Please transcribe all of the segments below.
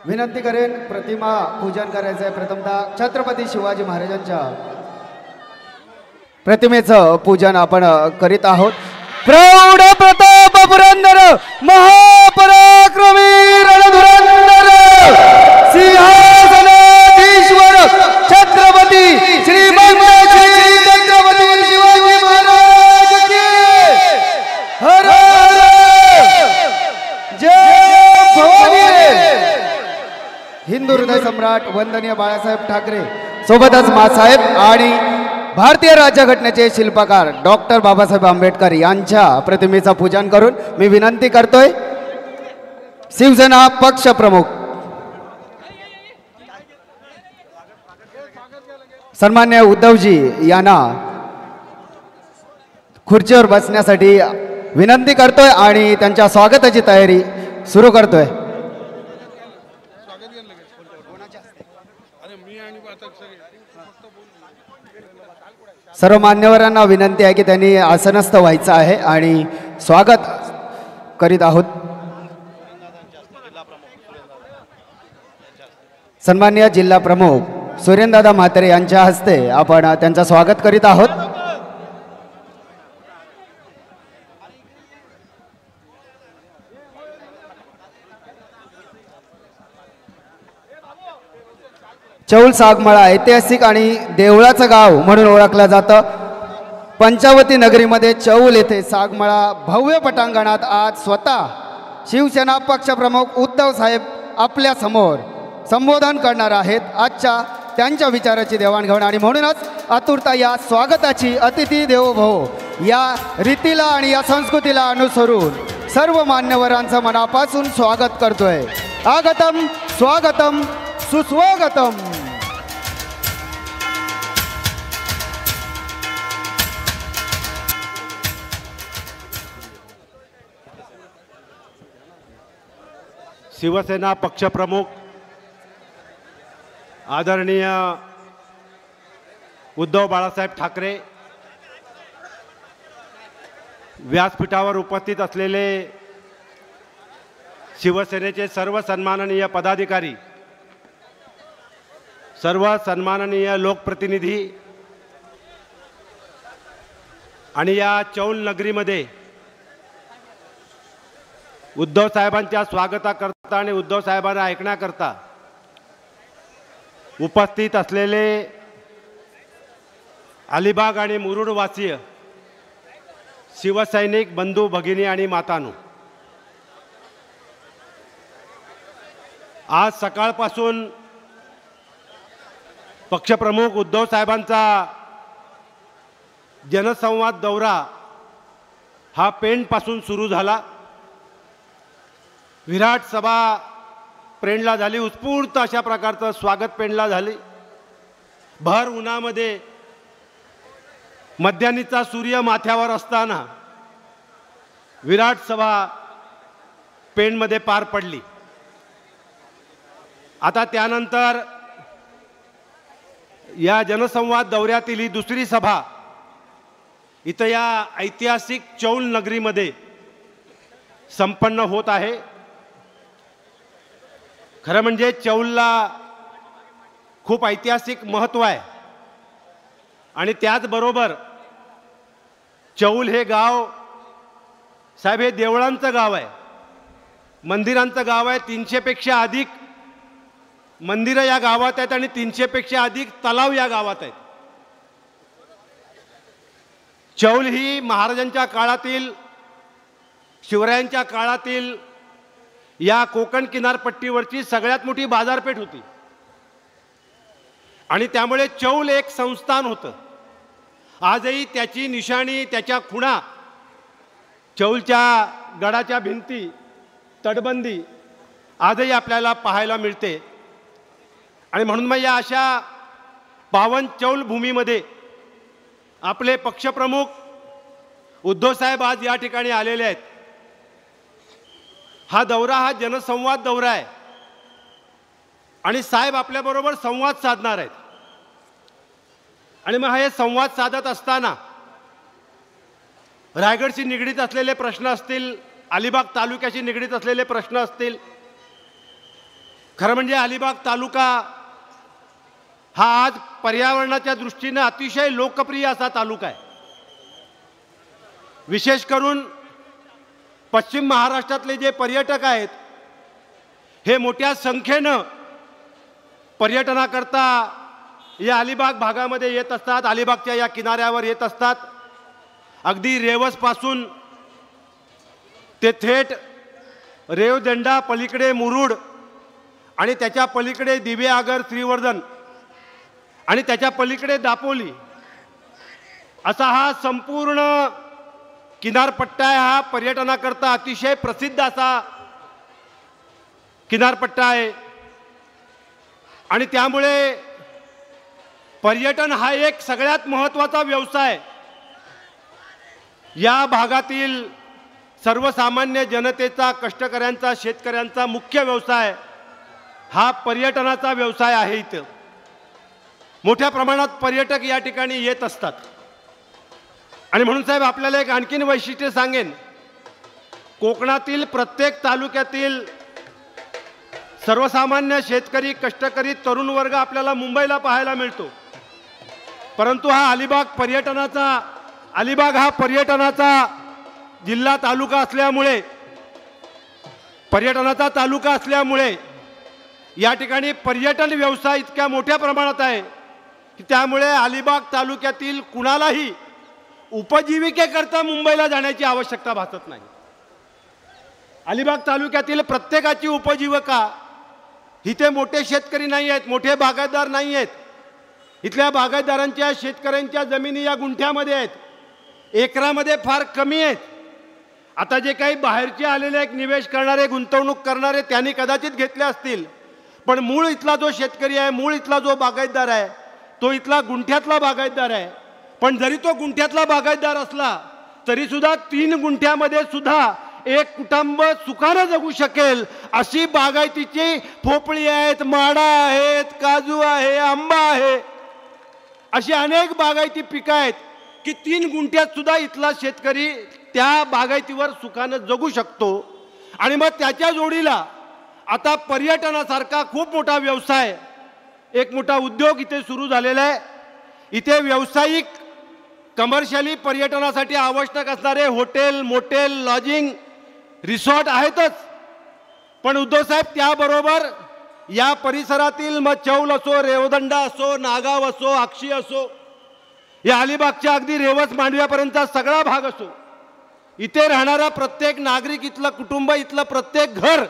विनंती करेन प्रतिमा पूजन करायचं आहे। प्रथमतः छत्रपती शिवाजी महाराजांच्या प्रतिमेचं पूजन आपण करीत आहोत। प्रौढ प्रताप पुरंदर महापराक्रमी रणधुरंदर सिंहासनाधीश्वर छत्रपती श्रीमंत श्री छत्रपती शिवाजी महाराज की हर जय भवानी। हिंदू हृदय सम्राट वंदनीय बाळासाहेब ठाकरे सोबतच मासाहेब आणि भारतीय राज्यघटनेचे शिल्पकार डॉक्टर बाबासाहेब आंबेडकर यांच्या प्रतिमेचं पूजन करून मी विनंती करतोय शिवसेना पक्ष प्रमुख सन्मान्य उद्धवजी यांना खुर्चीवर बसण्यासाठी विनंती करतोय आणि त्यांच्या स्वागताची तयारी सुरू करतोय। सर्व मान्यवरांना विनंती आहे की त्यांनी आसनस्थ व्हायचं आहे आणि स्वागत करीत आहोत। सन्मान्य जिल्हा प्रमुख सुरेंद्रदादा म्हात्रे यांच्या हस्ते आपण त्यांचं स्वागत करीत आहोत। चौल सागमळा ऐतिहासिक आणि देवळाचं गाव म्हणून ओळखलं जातं। पंचावती नगरीमध्ये चौल येथे सागमळा भव्य पटांगणात आज स्वतः शिवसेना पक्षप्रमुख उद्धव साहेब आपल्या समोर संबोधन करणार आहेत। आजच्या त्यांच्या विचाराची देवाणघेवाण आणि म्हणूनच आतुरता या स्वागताची अतिथी देवो भव या रीतीला आणि या संस्कृतीला अनुसरून सर्व मान्यवरांचं मनापासून स्वागत करतोय। आगतम स्वागतम सुस्वागतम। शिवसेना पक्षप्रमुख आदरणीय उद्धव बाळासाहेब ठाकरे, व्यासपीठावर उपस्थित असलेले शिवसेनेचे सर्व सन्माननीय पदाधिकारी, सर्व सन्माननीय लोकप्रतिनिधी आणि या चौल नगरीमध्ये उद्धव साहेबांच्या स्वागताकरता आणि उद्धव साहेबांना ऐकण्याकरता उपस्थित असलेले अलिबाग आणि मुरुड वासीय शिवसैनिक बंधू भगिनी आणि मातांनो, आज सकाळपासून पक्षप्रमुख उद्धव साहेबांचा जनसंवाद दौरा हा पेणपासून सुरू झाला। विराट सभा पेणला झाली, उत्स्फूर्त अशा प्रकारचं स्वागत पेणला झाले। भर उन्हामध्ये मध्यान्हीचा सूर्य माथ्यावर असताना विराट सभा पेणमध्ये पार पडली। आता त्यानंतर या जनसंवाद दौऱ्यातील ही दुसरी सभा इथं या ऐतिहासिक चौल नगरीमध्ये संपन्न होत आहे। खरं म्हणजे चौलला खूप ऐतिहासिक महत्त्व आहे आणि त्याचबरोबर चौल हे गाव साहेब हे देवळांचं गाव आहे, मंदिरांचं गाव आहे। 300 पेक्षा अधिक मंदिरं या गावात आहेत आणि 300 पेक्षा अधिक तलाव या गावात आहेत। चौल ही महाराजांच्या काळातील, शिवरायांच्या काळातील या कोकण किनारपट्टीवरची सगळ्यात मोठी बाजारपेठ होती आणि त्यामुळे चौल एक संस्थान होतं। आजही त्याची निशाणी, त्याच्या खुणा, चौलच्या गडाच्या भिंती, तटबंदी आजही आपल्याला पाहायला मिळते। आणि म्हणून मग या अशा पावन चौल भूमीमध्ये आपले पक्षप्रमुख उद्धव साहेब आज या ठिकाणी आलेले आहेत। हा दौरा हा जनसंवाद दौरा आहे आणि साहेब आपल्याबरोबर संवाद साधणार आहेत। आणि मग हे संवाद साधत असताना रायगडशी निगडीत असलेले प्रश्न असतील, अलिबाग तालुक्याशी निगडीत असलेले प्रश्न असतील, खरं म्हणजे अलिबाग तालुका हा आज पर्यावरणाच्या दृष्टीने अतिशय लोकप्रिय असा तालुका आहे. विशेष करून पश्चिम महाराष्ट्रातले जे पर्यटक आहेत हे मोठ्या संख्येनं पर्यटनाकरता या अलिबाग भागामध्ये येत असतात, अलिबागच्या या किनाऱ्यावर येत असतात. अगदी रेवसपासून ते थेट रेवदंडा पलीकडे मुरुड आणि त्याच्या पलीकडे दिवेआगर श्रीवर्धन आणि त्याच्या पलीकडे दापोली असा हा संपूर्ण किनारपट्टा आहे. हा पर्यटनाकरता अतिशय प्रसिद्ध असा किनारपट्टा आहे आणि त्यामुळे पर्यटन हा एक सगळ्यात महत्त्वाचा व्यवसाय या भागातील सर्वसामान्य जनतेचा, कष्टकऱ्यांचा, शेतकऱ्यांचा मुख्य व्यवसाय हा पर्यटनाचा व्यवसाय आहे. इथं मोठ्या प्रमाणात पर्यटक या ठिकाणी येत असतात आणि म्हणून साहेब आपल्याला एक आणखीन वैशिष्ट्य सांगेन. कोकणातील प्रत्येक तालुक्यातील सर्वसामान्य शेतकरी, कष्टकरी, तरुण वर्ग आपल्याला मुंबईला पाहायला मिळतो, परंतु अलिबाग हा पर्यटनाचा जिल्हा तालुका असल्यामुळे, पर्यटनाचा तालुका असल्यामुळे या ठिकाणी पर्यटन व्यवसाय इतक्या मोठ्या प्रमाणात आहे की त्यामुळे अलिबाग तालुक्यातील कुणालाही उपजीविकेकरता मुंबईला जाण्याची आवश्यकता भासत नाही. अलिबाग तालुक्यातील प्रत्येकाची उपजीविका, इथे मोठे शेतकरी नाही आहेत, मोठे बागायतदार नाही आहेत. इथल्या बागायतदारांच्या, शेतकऱ्यांच्या जमिनी या गुंठ्यामध्ये आहेत, एकरामध्ये फार कमी आहेत. आता जे काही बाहेरचे आलेले एक निवेश करणारे, गुंतवणूक करणारे त्यांनी कदाचित घेतले असतील, पण मूळ इथला जो शेतकरी आहे, मूळ इथला जो बागायतदार आहे, तो इथला गुंठ्यातला बागायतदार आहे. पण जरी तो गुंठ्यातला बागायतदार असला तरी सुद्धा 3 गुंठ्यामध्ये सुद्धा एक कुटुंब सुखानं जगू शकेल अशी बागायतीची पोपळी आहेत, माडा आहेत, काजू आहे, आंबा आहे, अशी अनेक बागायती पिकं आहेत की 3 गुंठ्यात सुद्धा इथला शेतकरी त्या बागायतीवर सुखानं जगू शकतो. आणि मग त्याच्या जोडीला आता पर्यटनासारखा खूप मोठा व्यवसाय, एक मोठा उद्योग इथे सुरू झालेला आहे. इथे व्यावसायिक, कमर्शियली पर्यटनासाठी आवश्यक असणारे हॉटेल, मोटेल, लॉजिंग, रिसॉर्ट आहेतच, पण उद्धव साहेब त्याबरोबर या परिसरातील मग चौल असो, रेवदंडा असो, नागाव असो, आक्षी असो, या अलिबागच्या अगदी रेवस मांडव्यापर्यंतचा सगळा भाग असो, इथे राहणारा प्रत्येक नागरिक, इथलं कुटुंब, इथलं प्रत्येक घर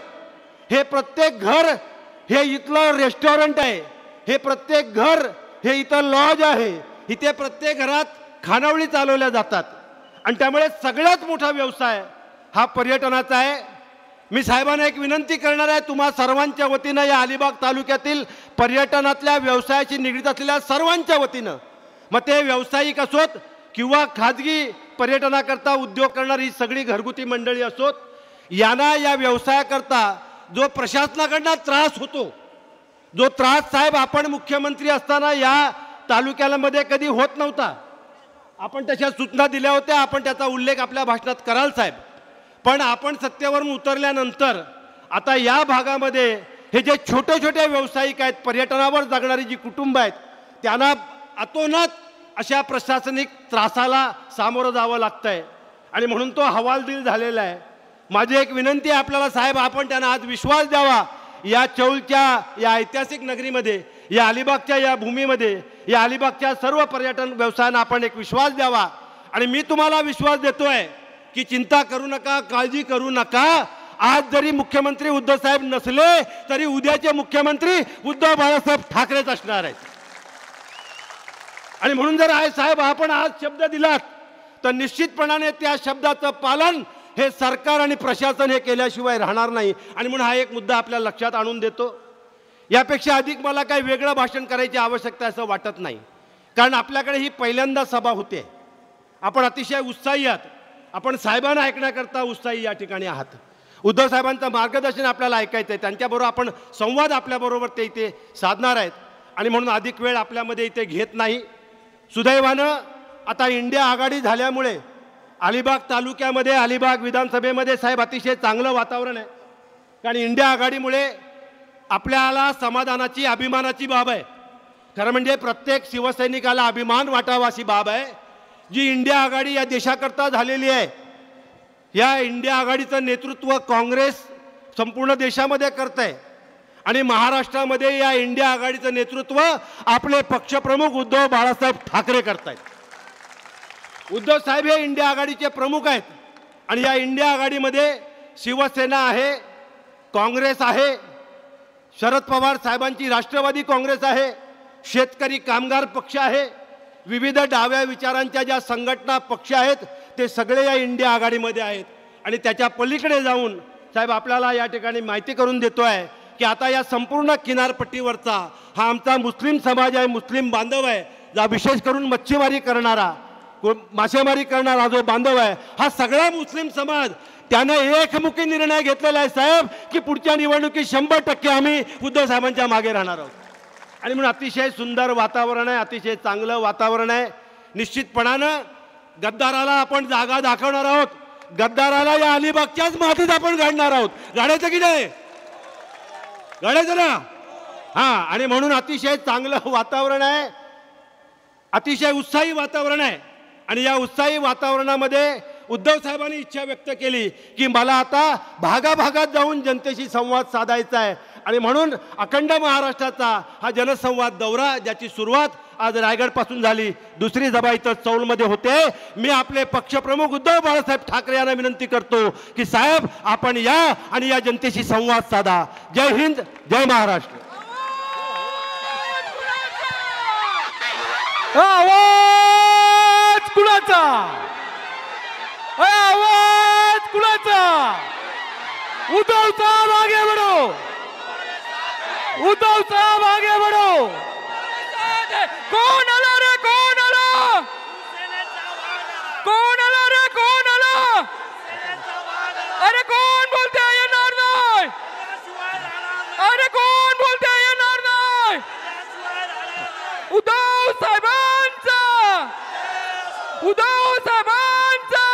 हे इथलं रेस्टॉरंट आहे, हे प्रत्येक घर हे इथं लॉज आहे, इथे प्रत्येक घरात खानावळी चालवल्या जातात. आणि त्यामुळे सगळ्यात मोठा व्यवसाय हा पर्यटनाचा आहे. मी साहेबांना एक विनंती करणार आहे, तुम्हा सर्वांच्या वतीनं, या अलिबाग तालुक्यातील पर्यटनातल्या व्यवसायाशी निगडीत असलेल्या सर्वांच्या वतीनं, मग ते व्यावसायिक असोत किंवा खाजगी पर्यटनाकरता उद्योग करणारी ही सगळी घरगुती मंडळी असोत, यांना या व्यवसायाकरता जो प्रशासनाकडनं त्रास होतो, जो त्रास साहेब आपण मुख्यमंत्री असताना या तालुक्यामध्ये कधी होत नव्हता. आपण तशा सूचना दिल्या होत्या, आपण त्याचा उल्लेख आपल्या भाषणात कराल साहेब. पण आपण सत्तेवरून उतरल्यानंतर आता या भागामध्ये हे जे छोटे छोटे व्यावसायिक आहेत, पर्यटनावर जगणारी जी कुटुंब आहेत, त्यांना अतोनात अशा प्रशासनिक त्रासाला सामोरं जावं लागतंय आणि म्हणून तो हवालदिल झालेला आहे. माझी एक विनंती आहे आपल्याला साहेब, आपण त्यांना आज विश्वास द्यावा. या चौलच्या या ऐतिहासिक नगरीमध्ये, या अलिबागच्या या भूमीमध्ये, या अलिबागच्या सर्व पर्यटन व्यवसायांना आपण एक विश्वास द्यावा. आणि मी तुम्हाला विश्वास देतोय की चिंता करू नका, काळजी करू नका. आज जरी मुख्यमंत्री उद्धव साहेब नसले तरी उद्याचे मुख्यमंत्री उद्धव बाळासाहेब ठाकरेच असणार आहेत. आणि म्हणून जर आहे साहेब आपण आज शब्द दिलात तर निश्चितपणाने त्या शब्दाचं पालन हे सरकार आणि प्रशासन हे केल्याशिवाय राहणार नाही. आणि म्हणून हा एक मुद्दा आपल्या लक्षात आणून देतो. यापेक्षा अधिक मला काही वेगळं भाषण करायची आवश्यकता असं वाटत नाही, कारण आपल्याकडे ही पहिल्यांदा सभा होते. आपण अतिशय उत्साही आहात, आपण साहेबांना ऐकण्याकरता उत्साही या ठिकाणी आहात. उद्धव साहेबांचं मार्गदर्शन आपल्याला ऐकायचं आहे, त्यांच्याबरोबर आपण संवाद आपल्याबरोबर ते इथे साधणार आहेत. आणि म्हणून अधिक वेळ आपल्यामध्ये इथे घेत नाही. सुदैवानं आता इंडिया आघाडी झाल्यामुळे अलिबाग तालुक्यामध्ये, अलिबाग विधानसभेमध्ये साहेब अतिशय चांगलं वातावरण आहे. कारण इंडिया आघाडीमुळे आपल्याला समाधानाची अभिमानाची बाब आहे. खरं म्हणजे प्रत्येक शिवसैनिकाला अभिमान वाटावा अशी बाब आहे जी इंडिया आघाडी या देशाकरता झालेली आहे. या इंडिया आघाडीचं नेतृत्व काँग्रेस संपूर्ण देशामध्ये करत आहे आणि महाराष्ट्रामध्ये या इंडिया आघाडीचं नेतृत्व आपले पक्षप्रमुख उद्धव बाळासाहेब ठाकरे करतायत. उद्धव साहेब हे इंडिया आघाडीचे प्रमुख आहेत आणि या इंडिया आघाडीमध्ये शिवसेना आहे, काँग्रेस आहे, शरद पवार साहेबांची राष्ट्रवादी काँग्रेस आहे, शेतकरी कामगार पक्ष आहे, विविध डाव्या विचारांच्या ज्या संघटना पक्ष आहेत ते सगळे या इंडिया आघाडीमध्ये आहेत. आणि त्याच्या पलीकडे जाऊन साहेब आपल्याला या ठिकाणी माहिती करून देतो आहे की आता या संपूर्ण किनारपट्टीवरचा हा आमचा मुस्लिम समाज आहे, मुस्लिम बांधव आहे, जा विशेष करून मच्छीमारी करणारा, मासेमारी करणारा जो बांधव आहे, हा सगळा मुस्लिम समाज त्याने एकमुखी निर्णय घेतलेला आहे साहेब की पुढच्या निवडणुकीत 100% आम्ही उद्धव साहेबांच्या मागे राहणार आहोत. आणि म्हणून अतिशय सुंदर वातावरण आहे, अतिशय चांगलं वातावरण आहे. निश्चितपणानं गद्दाराला आपण जागा दाखवणार आहोत, गद्दाराला या अलिबागच्याच मातीत आपण गाडणार आहोत. गाडायचं की नाही? गाडायचं ना? हां. आणि म्हणून अतिशय चांगलं वातावरण आहे, अतिशय उत्साही वातावरण आहे. आणि या उत्साही वातावरणामध्ये उद्धव साहेबांनी इच्छा व्यक्त केली की मला आता भागाभागात जाऊन जनतेशी संवाद साधायचा आहे. आणि म्हणून अखंड महाराष्ट्राचा हा जनसंवाद दौरा ज्याची सुरुवात आज रायगडपासून झाली, दुसरी सभा इथं चौलमध्ये होते. मी आपले पक्षप्रमुख उद्धव बाळासाहेब ठाकरे यांना विनंती करतो की साहेब आपण या आणि या जनतेशी संवाद साधा. जय हिंद, जय महाराष्ट्र. आवाज कुणाचा? आवाज कुणाचा? उद्धव साहब आगे बढ़ो, उद्धव साहब आगे बढ़ो. कौन आला रे? कौन आला? कौन आला रे? कौन आला? अरे कौन बोलते आहे येणार नाही? अरे कोण बोलते आहे येणार नाही? उद्धव साहेबांचा, उद्धव साहेबांचा.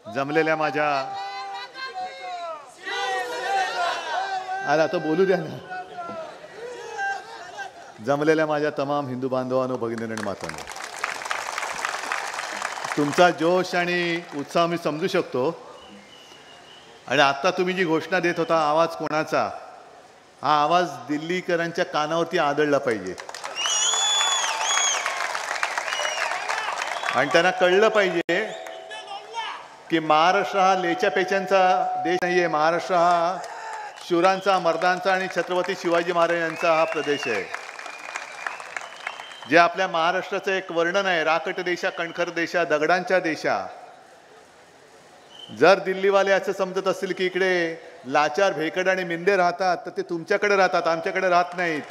जमलेल्या माझ्या, अरे आता बोलू द्या ना, जमलेल्या माझ्या तमाम हिंदू बांधवांनो, भगिनी आणि मातांनो, तुमचा जोश आणि उत्साह मी समजू शकतो. आणि आता तुम्ही जी घोषणा देत होता, आवाज कोणाचा, हा आवाज दिल्लीकरांच्या कानावरती आदळला पाहिजे आणि त्यांना कळलं पाहिजे की महाराष्ट्र हा लेच्या पेच्यांचा देश नाहीये. महाराष्ट्र हा शूरांचा, मर्दांचा आणि छत्रपती शिवाजी महाराजांचा हा प्रदेश आहे. जे आपल्या महाराष्ट्राचं एक वर्णन आहे, राकट देशा, कणखर देशा, दगडांच्या देशा. जर दिल्लीवाले असं समजत असतील की इकडे लाचार, भेकड आणि मिंदे राहतात, तर ते तुमच्याकडे राहतात, आमच्याकडे राहत नाहीत.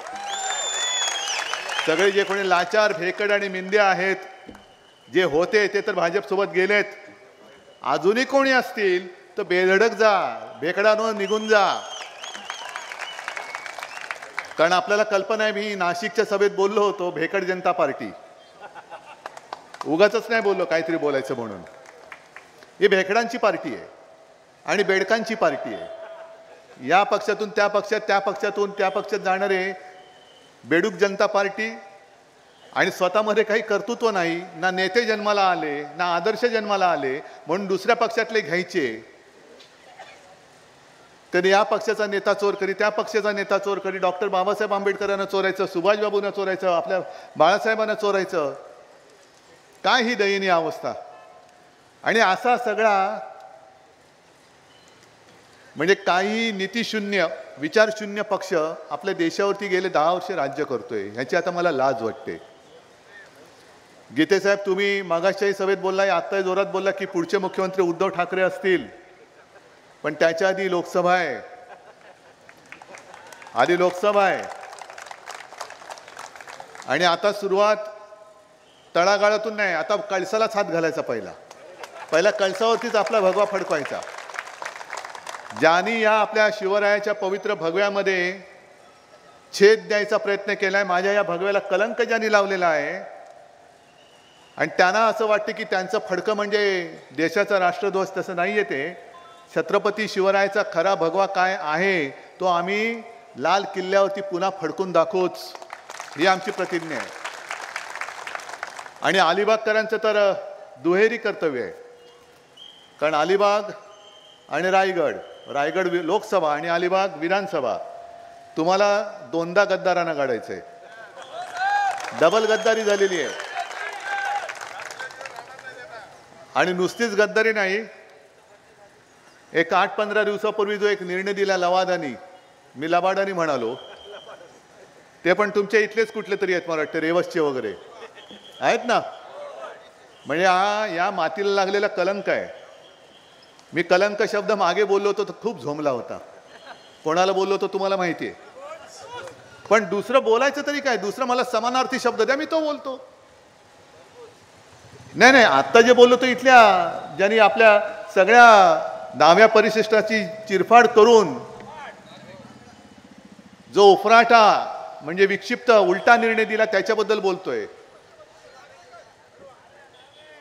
सगळे जे कोणी लाचार, भेकड आणि मिंदे आहेत, जे होते ते तर भाजपसोबत गेलेत. अजूनही कोणी असतील तर बेधडक जा, भेकडांवर निघून जा. कारण आपल्याला कल्पना आहे, मी नाशिकच्या सभेत बोललो होतो, भेकड जनता पार्टी. उगाचच नाही बोललो काहीतरी बोलायचं म्हणून. ही भेकडांची पार्टी आहे आणि बेडकांची पार्टी आहे. या पक्षातून त्या पक्षात, त्या पक्षातून त्या पक्षात जाणारे बेडूक जनता पार्टी. आणि स्वतःमध्ये काही कर्तृत्व नाही, ना नेते जन्माला आले, ना आदर्श जन्माला आले, म्हणून दुसऱ्या पक्षातले घ्यायचे. तरी या पक्षाचा नेता चोर करी, त्या पक्षाचा नेता चोर करी. डॉक्टर बाबासाहेब आंबेडकरांना चोरायचं, सुभाषबाबूंना चोरायचं, आपल्या बाळासाहेबांना चोरायचं. काय ही दयनीय अवस्था. आणि असा सगळा म्हणजे काही नीतिशून्य, विचारशून्य पक्ष आपल्या देशावरती गेले 10 वर्ष राज्य करतोय. ह्याची आता मला लाज वाटते. गीते साहेब, तुम्ही मागासच्याही सभेत बोलला, आत्ताही जोरात बोलला की पुढचे मुख्यमंत्री उद्धव ठाकरे असतील. पण त्याच्या आधी लोकसभा आहे, आधी लोकसभा आहे. आणि आता सुरुवात तळागाळातून नाही, आता कळसालाच हात घालायचा. पहिला कळसावरतीच आपला भगवा फडकवायचा. ज्यांनी या आपल्या शिवरायाच्या पवित्र भगव्यामध्ये छेद द्यायचा प्रयत्न केलाय, माझ्या या भगव्याला कलंक ज्यांनी लावलेला आहे, आणि त्यांना असं वाटतं की त्यांचं फडकं म्हणजे देशाचा राष्ट्रध्वज. तसं नाही आहे ते. छत्रपती शिवरायाचा खरा भगवा काय आहे तो आम्ही लाल किल्ल्यावरती पुन्हा फडकून दाखवूच, ही आमची प्रतिज्ञा आहे. आणि अलिबागकरांचं तर दुहेरी कर्तव्य आहे. कारण अलिबाग आणि रायगड लोकसभा आणि अलिबाग विधानसभा तुम्हाला दोनदा गद्दारांना काढायचं आहे. डबल गद्दारी झालेली आहे. आणि नुसतीच गद्दारी नाही, एक 8-15 दिवसापूर्वी जो एक निर्णय दिला लवादानी, मी लबाडानी म्हणालो, ते पण तुमच्या इथलेच कुठले तरी आहेत मला वाटतं, रेवसचे वगैरे आहेत ना. म्हणजे हा या मातीला लागलेला कलंक आहे. मी कलंक शब्द मागे बोललो होतो तर खूप झोमला होता. कोणाला बोललो होतो तुम्हाला माहिती आहे. पण दुसरं बोलायचं तरी काय, दुसरं मला समानार्थी शब्द द्या, मी तो बोलतो. नाही, आत्ता जे बोललो तो इथल्या ज्यांनी आपल्या सगळ्या 10व्या परिशिष्टाची चिरफाड करून जो उफराटा म्हणजे विक्षिप्त उलटा निर्णय दिला त्याच्याबद्दल बोलतोय.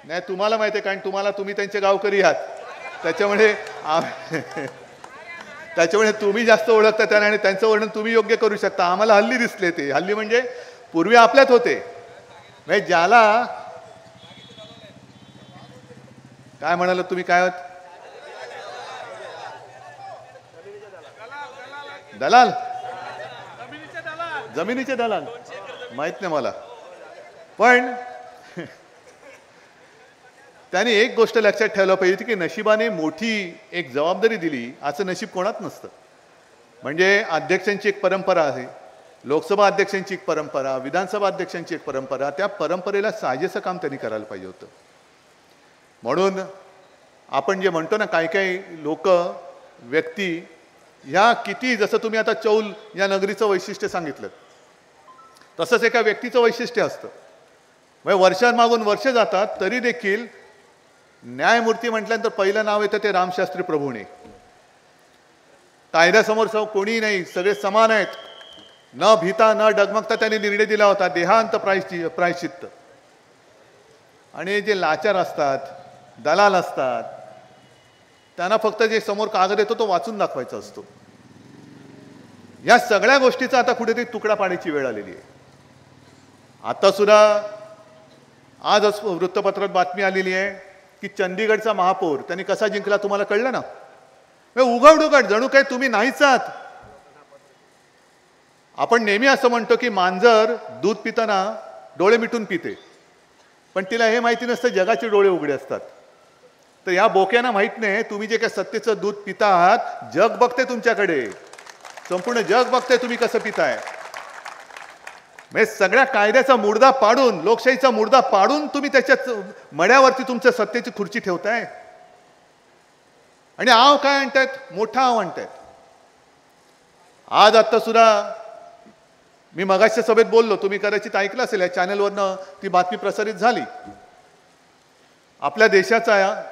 नाही, तुम्हाला माहिती आहे, कारण तुम्ही त्यांचे गावकरी आहात, त्याच्यामुळे तुम्ही जास्त ओळखता त्यांना आणि त्यांचं वर्णन तुम्ही योग्य करू शकता. आम्हाला हल्ली दिसले ते. हल्ली म्हणजे पूर्वी आपल्यात होते. म्हणजे ज्याला काय म्हणाल तुम्ही, काय होत दलाल, जमिनीचे दलाल माहित नाही मला. पण त्याने एक गोष्ट लक्षात ठेवलं पाहिजे की नशिबाने मोठी एक जबाबदारी दिली असं नशीब कोणात नसतं. म्हणजे अध्यक्षांची एक परंपरा आहे, लोकसभा अध्यक्षांची एक परंपरा, विधानसभा अध्यक्षांची एक परंपरा. त्या परंपरेला साजेसं काम त्यांनी करायला पाहिजे होतं. म्हणून आपण जे म्हणतो ना, काही लोक व्यक्ती ह्या किती, जसं तुम्ही आता चौल या नगरीचं वैशिष्ट्य सांगितलं, तसंच एका व्यक्तीचं वैशिष्ट्य असतं. म्हणजे वर्षांमागून वर्ष जातात तरी देखील न्यायमूर्ती म्हटल्यानंतर पहिलं नाव येतं ते रामशास्त्री प्रभूणे. कायद्यासमोर कोणीही नाही, सगळे समान आहेत. न भीता न डगमगता त्यांनी निर्णय दिला होता, देहांत प्रायश्चित्त. आणि जे लाचार असतात, दलाल असतात, त्यांना फक्त जे समोर कागद येतो तो वाचून दाखवायचा असतो. या सगळ्या गोष्टीचा आता कुठेतरी तुकडा पाडायची वेळ आलेली आहे. आता सुद्धा आजच वृत्तपत्रात बातमी आलेली आहे की चंदीगडचा महापौर त्यांनी कसा जिंकला तुम्हाला कळलं ना. उघड जणू काय तुम्ही नाहीच आहात. आपण नेहमी असं म्हणतो की मांजर दूध पिताना डोळे मिटून पिते, पण तिला हे माहिती नसतं जगाचे डोळे उघडे असतात. तर या बोक्यांना माहित नाही तुम्ही जे काय सत्तेचं दूध पिता आहात, जग बघते तुमच्याकडे, संपूर्ण जग बघते तुम्ही कसं पिताय. म्हणजे सगळ्या कायद्याचा मुर्दा पाडून, लोकशाहीचा मुर्दा पाडून तुम्ही त्याच्या मड्यावरती तुमच्या सत्तेची खुर्ची ठेवताय. आणि आव काय आणतायत, मोठा आव आणतायत. आज आत्ता सुद्धा मी मगाच्या सभेत बोललो, तुम्ही कदाचित ऐकलं असेल, या चॅनलवरनं ती बातमी प्रसारित झाली. आपल्या देशाचा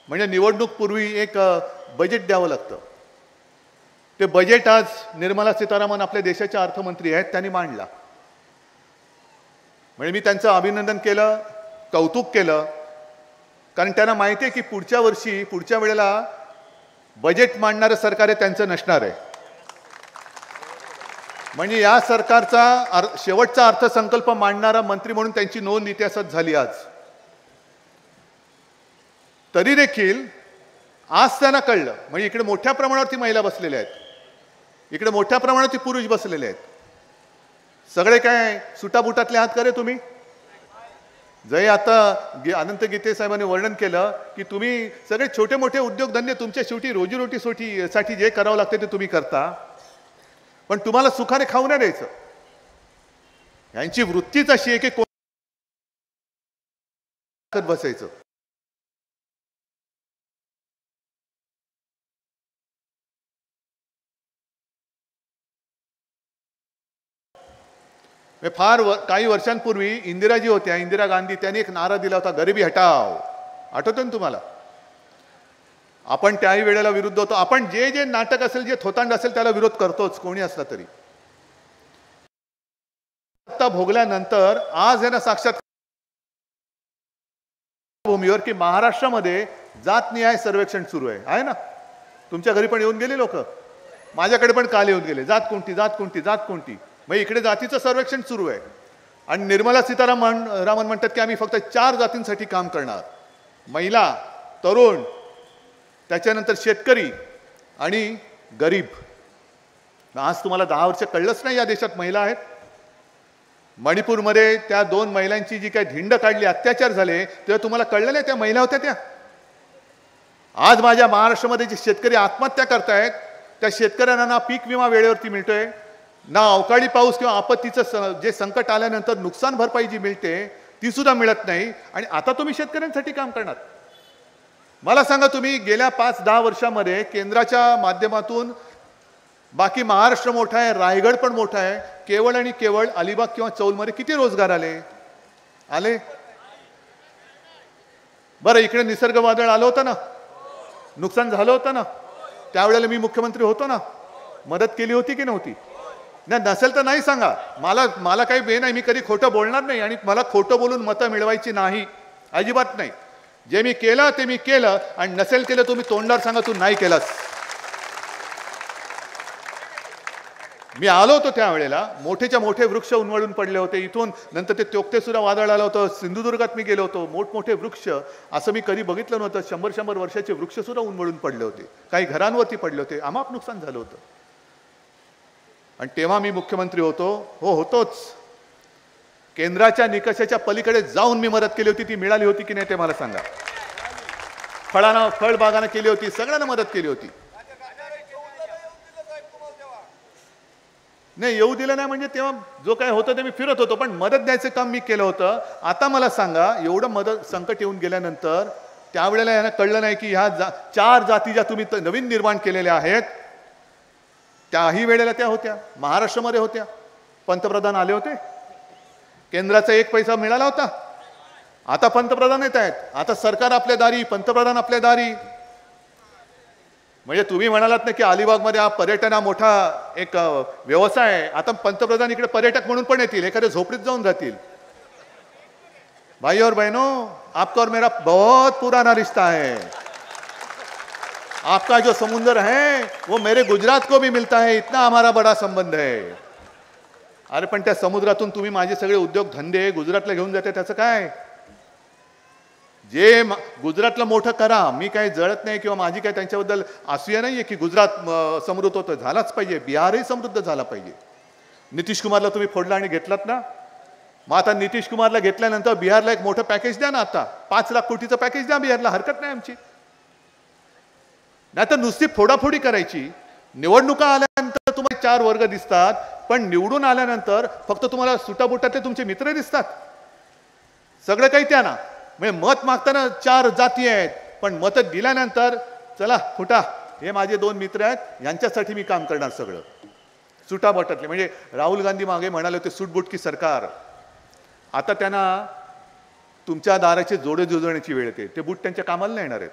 म्हणजे निवडणूक पूर्वी एक बजेट द्यावं लागतं. ते बजेट आज निर्मला सीतारामन आपल्या देशाच्या अर्थमंत्री आहेत, त्यांनी मांडला. म्हणजे मी त्यांचं अभिनंदन केलं, कौतुक केलं, कारण त्यांना माहिती आहे की पुढच्या वेळेला बजेट मांडणारं सरकार आहे त्यांचं नसणार आहे. म्हणजे या सरकारचा शेवटचा अर्थसंकल्प मांडणारा मंत्री म्हणून त्यांची नोंद इतिहासात झाली आज. तरी देखील आज त्यांना कळलं, म्हणजे इकडे मोठ्या प्रमाणावरती महिला बसलेल्या आहेत, इकडे मोठ्या प्रमाणावरती पुरुष बसलेले आहेत. सगळे काय सुटाबुटातले आहात का रे तुम्ही? जय आता अनंत गीते साहेबांनी वर्णन केलं की तुम्ही सगळे छोटे मोठे उद्योगधंदे तुमच्या शेवटी रोजीरोटीसाठी जे करावं लागते ते तुम्ही करता, पण तुम्हाला सुखाने खाऊ नाही द्यायचं. यांची वृत्तीच अशी आहे की कोण बसायचं. काही वर्षांपूर्वी इंदिराजी होत्या, इंदिरा गांधी, त्यांनी एक नारा दिला होता, गरिबी हटाव. आठवतं ना तुम्हाला? आपण त्याही वेळेला विरुद्ध होतो. आपण जे नाटक असेल, जे थोतांड असेल त्याला विरोध करतोच, कोणी असला तरी. आता भोगल्यानंतर आज यांना साक्षात भूमीवर की महाराष्ट्रामध्ये जातनिहाय सर्वेक्षण सुरू आहे ना? तुमच्या घरी पण येऊन गेले लोक, माझ्याकडे पण काल येऊन गेले, जात कोणती जात कोणती जात कोणती. मग इकडे जातीचं सर्वेक्षण सुरू आहे आणि निर्मला सीतारामन म्हणतात की आम्ही फक्त 4 जातींसाठी काम करणार: महिला, तरुण, त्याच्यानंतर शेतकरी आणि गरीब. आज तुम्हाला 10 वर्ष कळलंच नाही या देशात महिला आहेत. मणिपूरमध्ये त्या 2 महिलांची जी काही धिंड काढली, अत्याचार झाले, तेव्हा तुम्हाला कळलं नाही त्या महिला होत्या त्या. आज माझ्या महाराष्ट्रामध्ये जे शेतकरी आत्महत्या करतायत, त्या शेतकऱ्यांना ना पीक विमा वेळेवरती मिळतोय, ना अवकाळी पाऊस किंवा आपत्तीचं जे संकट आल्यानंतर नुकसान भरपाई जी मिळते ती सुद्धा मिळत नाही. आणि आता तुम्ही शेतकऱ्यांसाठी काम करणार. मला सांगा, तुम्ही गेल्या 5-10 वर्षामध्ये केंद्राच्या माध्यमातून बाकी महाराष्ट्र मोठा आहे, रायगड पण मोठा आहे, केवळ आणि केवळ अलिबाग किंवा चौलमध्ये किती रोजगार आले? बरं, इकडे निसर्ग वादळ आलं होतं ना, नुकसान झालं होतं ना, त्यावेळेला मी मुख्यमंत्री होतो ना, मदत केली होती की नव्हती? नाही, नसेल तर नाही सांगा. मला काही बे नाही, मी कधी खोटं बोलणार नाही आणि मला खोटं बोलून मतं मिळवायची नाही, अजिबात नाही. जे मी केलं ते मी केलं आणि नसेल केलं तुम्ही तोंडावर सांगा तू नाही केलंस. मी आलो होतो त्यावेळेला, मोठेच्या मोठे वृक्ष उन्मळून पडले होते इथून. नंतर ते तोक्ते सुद्धा वादळ आलं होतं. सिंधुदुर्गात मी गेलो होतो, मोठमोठे वृक्ष असं मी कधी बघितलं नव्हतं. 100-100 वर्षाचे वृक्ष सुद्धा उन्मळून पडले होते, काही घरांवरती पडले होते, अमाप नुकसान झालं होतं. आणि तेव्हा मी मुख्यमंत्री होतोच. केंद्राच्या निकषाच्या पलीकडे जाऊन मी मदत केली होती. ती मिळाली होती की नाही ते मला सांगा. फळबागांना केली होती, सगळ्यांना मदत केली होती. नाही, येऊ दिलं नाही म्हणजे तेव्हा जो काय होतं ते मी फिरत होतो, पण मदत द्यायचं काम मी केलं होतं. आता मला सांगा, एवढं मदत संकट येऊन गेल्यानंतर त्यावेळेला यांना कळलं नाही की ह्या 4 जाती ज्या तुम्ही नवीन निर्माण केलेल्या आहेत, त्याही वेळेला त्या होत्या, महाराष्ट्रामध्ये होत्या. पंतप्रधान आले होते, केंद्राचा 1 पैसा मिळाला होता. आता पंतप्रधान येत आहेत, आता सरकार आपल्या दारी, पंतप्रधान आपल्या दारी. म्हणजे तुम्ही म्हणालात ना की अलिबागमध्ये हा पर्यटन हा मोठा एक व्यवसाय आहे. आता पंतप्रधान इकडे पर्यटक म्हणून पण येतील, एखाद्या झोपडीत जाऊन राहतील. भाई और बहनों, आपका और मेरा बहुत पुराना रिश्ता है. आपका जो समुद्र है वो मेरे गुजरात को भी मिलता है, इतना हमारा बड़ा संबंध है. अरे पण त्या समुद्रातून तुम्ही माझे सगळे उद्योग धंदे गुजरातला घेऊन जाते, त्याचं काय? जे गुजरातला मोठं करा, मी काही जळत नाही किंवा माझी काही त्यांच्याबद्दल असूया नाहीये की गुजरात समृद्ध होतं, झालाच पाहिजे. बिहारही समृद्ध झाला पाहिजे. नितीश कुमारला तुम्ही फोडला आणि घेतलात ना, मग आता नितीश कुमारला घेतल्यानंतर बिहारला एक मोठं पॅकेज द्या ना. आता 5 लाख कोटीचं पॅकेज द्या बिहारला, हरकत नाही आमची. नाही तर नुसती फोडाफोडी करायची. निवडणुका आल्यानंतर तुम्हाला 4 वर्ग दिसतात, पण निवडून आल्यानंतर फक्त तुम्हाला सुटाबुटातले तुमचे मित्र दिसतात. सगळं काही त्या ना, म्हणजे मत मागताना 4 जाती आहेत, पण मत दिल्यानंतर चला फुटा, हे माझे 2 मित्र आहेत, यांच्यासाठी मी काम करणार. सगळं सुटाबुटातले. म्हणजे राहुल गांधी मागे म्हणाले होते सुटबुटकी सरकार. आता त्यांना तुमच्या दाराचे जोडे झुजवण्याची वेळ येते. ते बूट त्यांच्या कामाला नाही येणार आहेत.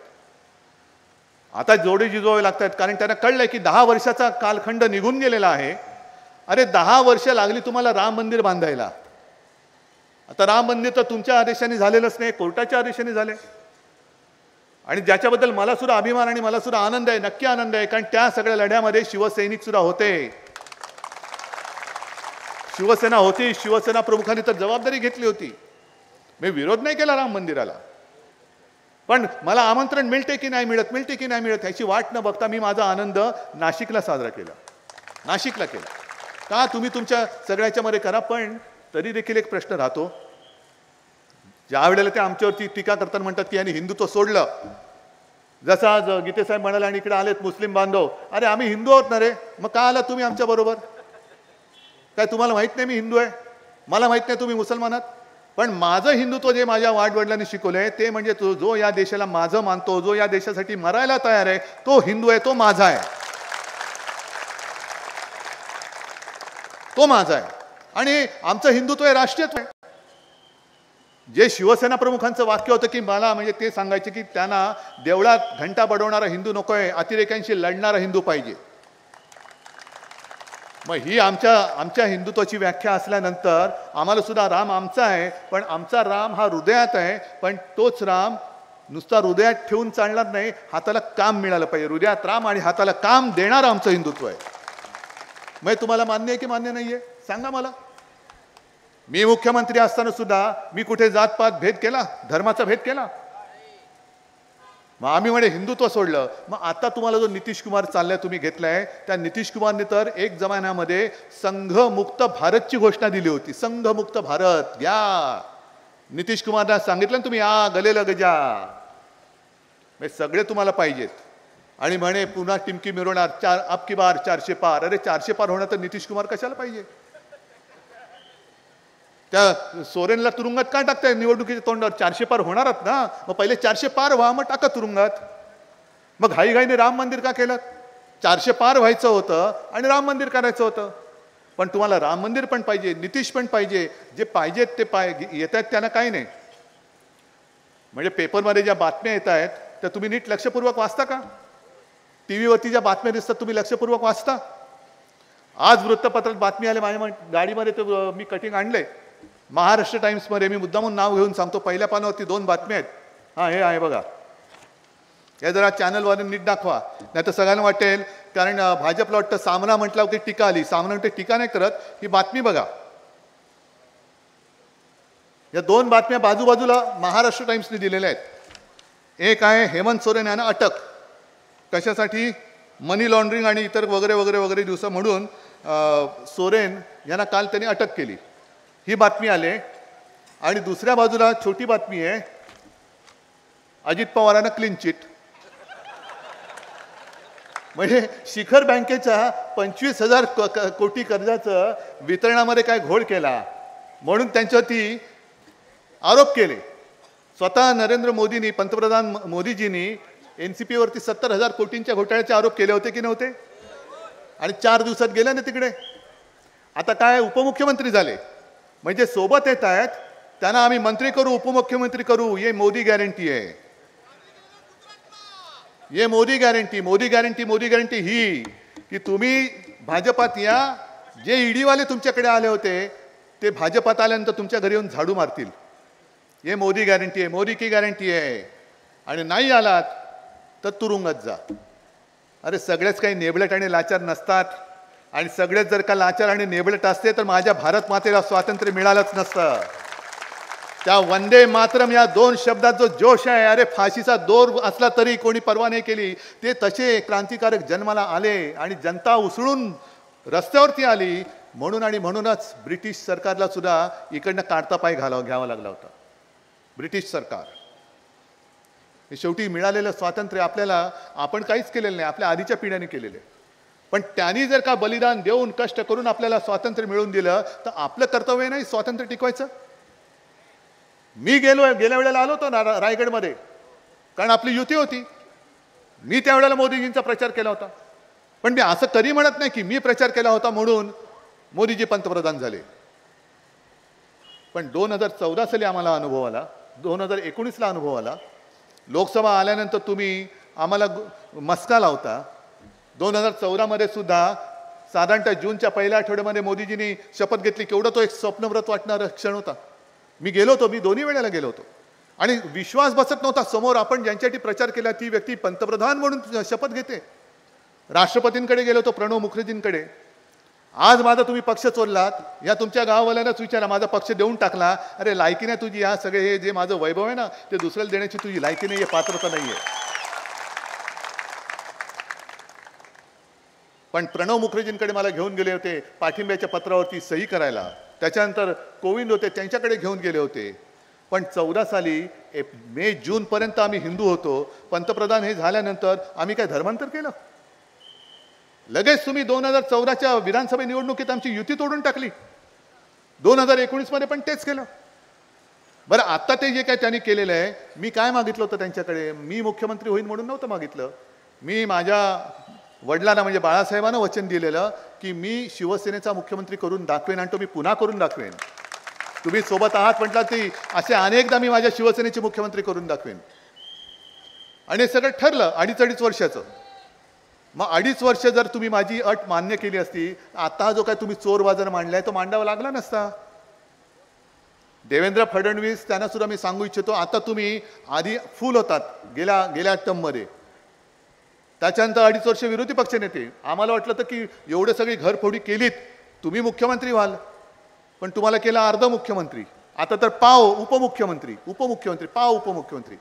आता जोडे झिजवावे लागतात, कारण त्यांना कळलंय की 10 वर्षाचा कालखंड निघून गेलेला आहे. अरे 10 वर्ष लागली तुम्हाला राम मंदिर बांधायला. आता राम मंदिर तर तुमच्या आदेशाने झालेलंच नाही, कोर्टाच्या आदेशाने झाले. आणि ज्याच्याबद्दल मला सुद्धा अभिमान आणि मला सुद्धा आनंद आहे, नक्की आनंद आहे, कारण त्या सगळ्या लढ्यामध्ये शिवसैनिक सुद्धा होते. शिवसेना होती, शिवसेना प्रमुखांनी तर जबाबदारी घेतली होती. मी विरोध नाही केला राम मंदिराला, पण मला आमंत्रण मिळते की नाही मिळत ह्याची वाट न बघता मी माझा आनंद नाशिकला साजरा केला. नाशिकला केला का? तुम्ही तुमच्या सगळ्याच्या मध्ये करा, पण तरी देखील एक प्रश्न राहतो. ज्या वेळेला ते आमच्यावरती टीका करताना म्हणतात की यांनी हिंदुत्व सोडलं, जसं आज गीतेसाहेब म्हणाले आणि इकडे आलेत मुस्लिम बांधव, अरे आम्ही हिंदू आहोत ना रे, मग का आला तुम्ही आमच्या बरोबर? काय तुम्हाला माहित नाही मी हिंदू आहे? मला माहित नाही तुम्ही मुसलमान आहात? पण माझं हिंदुत्व जे माझ्या वाडवडिलांनी शिकवलंय ते म्हणजे जो या देशाला माझं मानतो, जो या देशासाठी मरायला तयार आहे, तो हिंदू आहे, तो माझा आहे, तो माझा आहे. आणि आमचं हिंदुत्व हे राष्ट्रीयत्व आहे. जे शिवसेना प्रमुखांचं वाक्य होतं की मला म्हणजे ते सांगायचे की त्यांना देवळात घंटा बडवणारा हिंदू नकोय, अतिरेक्यांशी लढणारा हिंदू पाहिजे. मग ही आमच्या हिंदुत्वाची व्याख्या असल्यानंतर आम्हाला सुद्धा राम आमचा आहे, पण आमचा राम हा हृदयात आहे. पण तोच राम नुसता हृदयात ठेवून चालणार नाही, हाताला काम मिळालं पाहिजे. हृदयात राम आणि हाताला काम देणारं आमचं हिंदुत्व आहे. मग तुम्हाला मान्य आहे की मान्य नाहीये सांगा मला. मी मुख्यमंत्री असताना सुद्धा मी कुठे जातपात भेद केला, धर्माचा भेद केला? मग आम्ही म्हणे हिंदुत्व सोडलं. मग आता तुम्हाला जो नितीश कुमार चाललाय तुम्ही घेतलाय, त्या नितीश कुमारने तर एक जमान्यामध्ये संघमुक्त भारतची घोषणा दिली होती. संघमुक्त भारत या नितीश कुमारला सांगितलं ना तुम्ही, आ गले लग जा, सगळे तुम्हाला पाहिजेत. आणि म्हणे पुन्हा टिमकी मिरवणार, अब की बार 400 पार. अरे 400 पार होणार तर नितीश कुमार कशाला पाहिजे? त्या सोरेनला तुरुंगात का टाकताय निवडणुकीच्या तोंडावर? 400 पार होणारच ना, मग पहिले 400 पार व्हा, मग टाका तुरुंगात. मग घाईघाईने राम मंदिर का केलं? 400 पार व्हायचं होतं आणि राम मंदिर करायचं होतं. पण तुम्हाला राम मंदिर पण पाहिजे, नितीश पण पाहिजे, जे पाहिजेत ते येत आहेत त्यांना काही नाही. म्हणजे पेपरमध्ये ज्या बातम्या येत आहेत त्या तुम्ही नीट लक्षपूर्वक वाचता का? टी व्हीवरती ज्या बातम्या दिसतात तुम्ही लक्षपूर्वक वाचता? आज वृत्तपत्रात बातमी आली माझ्या गाडीमध्ये, तर मी कटिंग आणलंय. महाराष्ट्र टाइम्समध्ये, मी मुद्दामून नाव घेऊन सांगतो, पहिल्या पानावरती 2 बातम्या आहेत. हां, हे आहे बघा. हे जरा चॅनलवर नीट दाखवा, नाही तर सगळ्यांना वाटेल. कारण भाजपला वाटतं सामना म्हटलं की टीका आली. सामना म्हणते टीका नाही करत. ही बातमी बघा. या 2 बातम्या बाजूबाजूला महाराष्ट्र टाइम्सने दिलेल्या आहेत. एक आहे हेमंत सोरेन यांना अटक कशासाठी? मनी लॉन्ड्रिंग आणि इतर वगैरे वगैरे वगैरे दिवसा म्हणून सोरेन यांना काल त्यांनी अटक केली, ही बातमी आले. आणि दुसऱ्या बाजूला छोटी बातमी आहे, अजित पवारांना क्लीन चिट. म्हणजे शिखर बँकेच्या 25,000 कोटी कर्जाचं वितरणामध्ये काय घोळ केला म्हणून त्यांच्यावरती आरोप केले. स्वतः नरेंद्र मोदींनी, पंतप्रधान मोदीजींनी NCP वरती 70,000 कोटींच्या घोटाळ्याचे आरोप केले होते की नव्हते? आणि 4 दिवसात गेले ना तिकडे. आता काय उपमुख्यमंत्री झाले, म्हणजे सोबत येत आहेत त्यांना आम्ही मंत्री करू, उपमुख्यमंत्री करू. ये मोदी गॅरंटी आहे, ये Modi guarantee. Modi guarantee, Modi guarantee ही की तुम्ही भाजपात या. जे ईडीवाले तुमच्याकडे आले होते ते भाजपात आल्यानंतर तुमच्या घरी येऊन झाडू मारतील. ये मोदी गॅरंटी आहे, मोदी की गॅरंटी आहे. आणि नाही आलात तर तुरुंगात जा. अरे सगळेच काही नेबलेट आणि लाचार नसतात. आणि सगळेच जर का लाचार आणि नेबलेट असते तर माझ्या भारत मातेला स्वातंत्र्य मिळालंच नसतं. त्या वंदे मातरम या 2 शब्दात जो जोश आहे, अरे फाशीचा दोर असला तरी कोणी पर्वा नाही केली. ते तसे क्रांतिकारक जन्माला आले आणि जनता उसळून रस्त्यावरती आली. म्हणून आणि म्हणूनच ब्रिटिश सरकारला सुद्धा इकडनं काढता पाय घ्यावा लागला होता. ब्रिटिश सरकार हे शेवटी मिळालेलं स्वातंत्र्य आपल्याला, आपण काहीच केलेलं नाही, आपल्या आधीच्या पिढ्याने केलेले. पण त्यांनी जर का बलिदान देऊन कष्ट करून आपल्याला स्वातंत्र्य मिळवून दिलं तर आपलं कर्तव्य नाही स्वातंत्र्य टिकवायचं. मी गेल्या वेळेला आलो होतो ना रायगडमध्ये, कारण आपली युती होती. मी त्यावेळेला मोदीजींचा प्रचार केला होता. पण मी असं कधी म्हणत नाही की मी प्रचार केला होता म्हणून मोदीजी पंतप्रधान झाले. पण 2014 साली आम्हाला अनुभव आला, 2019ला अनुभव आला. लोकसभा आल्यानंतर तुम्ही आम्हाला मस्का लावता. 2014 मध्ये सुद्धा साधारणतः जूनच्या पहिल्या आठवड्यामध्ये मोदीजींनी शपथ घेतली. केवढं तो एक स्वप्नव्रत वाटणारा क्षण होता. मी गेलो होतो, मी 2 वेळेला गेलो होतो. आणि विश्वास बसत नव्हता, समोर आपण ज्यांच्यासाठी प्रचार केला ती व्यक्ती पंतप्रधान म्हणून शपथ घेते. राष्ट्रपतींकडे गेलो होतो, प्रणव मुखर्जींकडे. आज माझा तुम्ही पक्ष चोरलात, या तुमच्या गावावाल्यांनाच विचारा, माझा पक्ष देऊन टाकला. अरे लायकी नाही तुझी, या सगळे हे जे माझं वैभव आहे ना ते दुसऱ्याला देण्याची तुझी लायकी नाही आहे, पात्रता नाही आहे. पण प्रणव मुखर्जींकडे मला घेऊन गेले होते पाठिंब्याच्या पत्रावरती सही करायला. त्याच्यानंतर कोविंद होते, त्यांच्याकडे घेऊन गेले होते. पण 14 साली मे जूनपर्यंत आम्ही हिंदू होतो. पंतप्रधान हे झाल्यानंतर आम्ही काय धर्मांतर केलं? लगेच तुम्ही 2014च्या विधानसभा निवडणुकीत आमची युती तोडून टाकली. 2019 मध्ये पण तेच केलं. बरं, आता ते जे काय त्यांनी केलेलं आहे, मी काय मागितलं होतं त्यांच्याकडे? मी मुख्यमंत्री होईन म्हणून नव्हतं मागितलं. मी माझ्या वडिलांना म्हणजे बाळासाहेबांना वचन दिलेलं की मी शिवसेनेचा मुख्यमंत्री करून दाखवेन आणि तो मी पुन्हा करून दाखवेन. तुम्ही सोबत आहात म्हटलं ती असे अनेकदा मी माझ्या शिवसेनेचे मुख्यमंत्री करून दाखवेन. आणि हे सगळं ठरलं 2.5 वर्षाचं. मग 2.5 वर्ष जर तुम्ही माझी अट मान्य केली असती, आता हा जो काय तुम्ही चोर बाजार मांडलाय तो मांडावा लागला नसता. देवेंद्र फडणवीस त्यांना सुद्धा मी सांगू इच्छितो, आता तुम्ही आधी फुल होतात गेल्या टर्ममध्ये, त्याच्यानंतर 2.5 वर्ष विरोधी पक्षनेते. आम्हाला वाटलं तर की एवढे सगळी घरफोडी केलीत तुम्ही मुख्यमंत्री व्हाल, पण तुम्हाला केला अर्ध मुख्यमंत्री. आता तर पाव उपमुख्यमंत्री, पाव उपमुख्यमंत्री.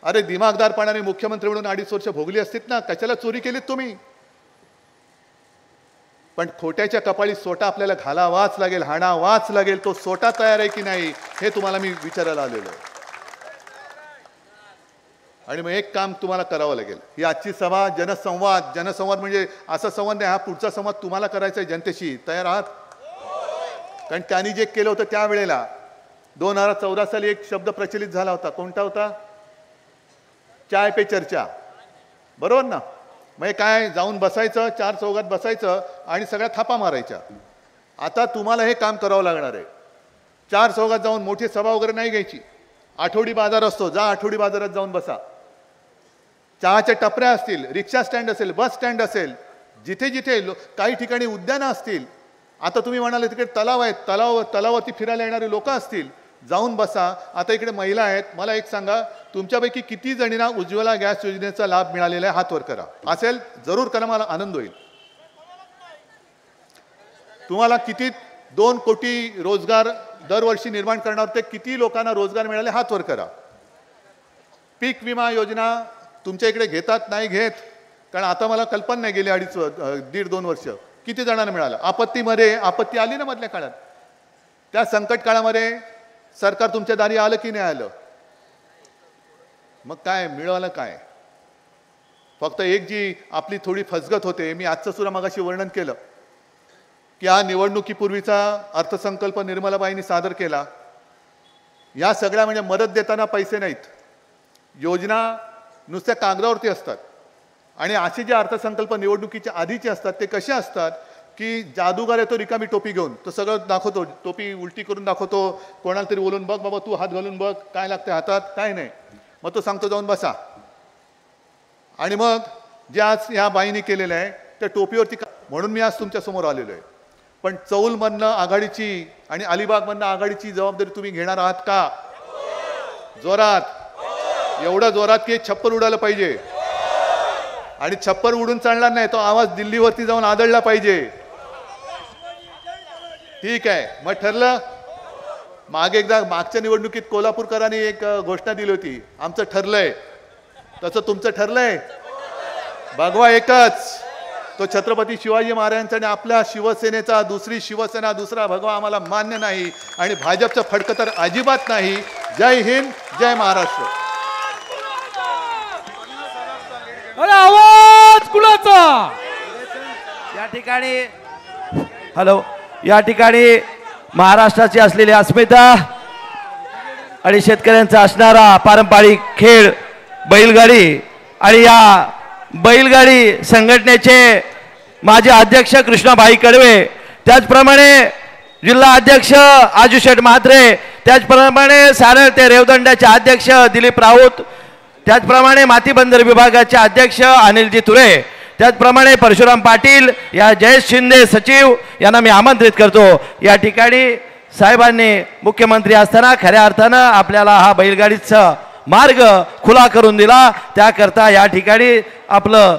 अरे दिमागदारपणाने मुख्यमंत्री म्हणून 2.5 वर्ष भोगली असतीत ना, कशाला चोरी केलीत तुम्ही? पण खोट्याच्या कपाळी सोटा आपल्याला घालावाच लागेल, हाणावाच लागेल. तो सोटा तयार आहे की नाही हे तुम्हाला मी विचारायला आलेलो आहे. आणि मग एक काम तुम्हाला करावं लागेल. ही आजची सभा जनसंवाद म्हणजे असा संवाद नाही, हा पुढचा संवाद तुम्हाला करायचा आहे जनतेशी. तयार आहात? कारण त्यांनी जे केलं होतं त्यावेळेला 2014 साली एक शब्द प्रचलित झाला होता. कोणता होता? चाय पे चर्चा. बरोबर ना? मग काय, जाऊन बसायचं, 4 चौघात बसायचं आणि सगळ्या थापा मारायच्या. आता तुम्हाला हे काम करावं लागणार आहे. 4 चौघात जाऊन मोठी सभा वगैरे नाही घ्यायची. आठवडी बाजार असतो, जा आठवडी बाजारात जाऊन बसा. चहाच्या टपऱ्या असतील, रिक्षा स्टँड असेल, बस स्टँड असेल, जिथे जिथे काही ठिकाणी उद्यानं असतील. आता तुम्ही म्हणाले तिकडे तलाव आहेत, तलावावरती फिरायला येणारे लोक असतील, जाऊन बसा. आता इकडे महिला आहेत. मला एक सांगा, तुमच्यापैकी किती जणींना उज्ज्वला गॅस योजनेचा लाभ मिळालेला आहे? हात वर करा. असेल जरूर करा, मला आनंद होईल. तुम्हाला किती 2 कोटी रोजगार दरवर्षी निर्माण करणार होते, किती लोकांना रोजगार मिळाले? हात वर करा. पीक विमा योजना तुमच्या इकडे घेतात नाही घेत? कारण आता मला कल्पना नाही, गेले 1.5-2 वर्ष किती जणांना मिळालं. आपत्ती आली ना मधल्या काळात, त्या संकट काळामध्ये सरकार तुमच्या दारी आलं की नाही आलं? मग काय मिळालं? काय फक्त एक जी आपली थोडी फसगत होते, मी आजचं सुद्धा मगाशी वर्णन केलं की हा निवडणुकीपूर्वीचा अर्थसंकल्प निर्मलाबाईंनी सादर केला. या सगळ्या म्हणजे मदत देताना पैसे नाहीत, योजना नुसत्या कागदावरती असतात. आणि असे जे अर्थसंकल्प निवडणुकीच्या आधीचे असतात ते कसे असतात की जादूगार येतो रिकामी टोपी घेऊन, तो सगळं दाखवतो, टोपी उलटी करून दाखवतो, कोणाला तरी बोलून बघ बाबा तू हात घालून बघ काय लागते हातात, काय नाही. मग तो सांगतो जाऊन बसा. आणि मग जे आज ह्या बाईंनी केलेलं आहे त्या टोपीवरती, म्हणून मी आज तुमच्या समोर आलेलो आहे. पण चौलमधनं आघाडीची आणि अलिबागमधनं आघाडीची जबाबदारी तुम्ही घेणार आहात का? जोरात, एवढं जोरात की छप्पर उडालं पाहिजे. आणि छप्पर उडून चालणार नाही, तो आवाज दिल्लीवरती जाऊन आदळला पाहिजे. ठीक आहे, मग ठरलं. मागच्या निवडणुकीत कोल्हापूरकरांनी एक घोषणा दिली होती, आमचं ठरलंय. तसं तुमचं ठरलंय? भगवा एकच, तो छत्रपती शिवाजी महाराजांचा आणि आपल्या शिवसेनेचा. दुसरी शिवसेना, दुसरा भगवा आम्हाला मान्य नाही. आणि भाजपचं फडकं तर अजिबात नाही. जय हिंद, जय महाराष्ट्र. अरे आवाज कुणाचा? या ठिकाणी महाराष्ट्राची असलेली अस्मिता आणि शेतकऱ्यांचा असणारा पारंपरिक खेळ बैलगाडी, आणि या बैलगाडी संघटनेचे माजी अध्यक्ष कृष्णाभाई कडवे, त्याचप्रमाणे जिल्हा अध्यक्ष आजूशेठ म्हात्रे, त्याचप्रमाणे सारळ ते रेवदंड्याचे अध्यक्ष दिलीप राऊत, त्याचप्रमाणे माती बंदर विभागाचे अध्यक्ष अनिलजी तुरे, त्याचप्रमाणे परशुराम पाटील, या जयेश शिंदे सचिव यांना मी आमंत्रित करतो. या ठिकाणी साहेबांनी मुख्यमंत्री असताना खऱ्या अर्थानं आपल्याला हा बैलगाडीचा मार्ग खुला करून दिला, त्याकरता या ठिकाणी आपलं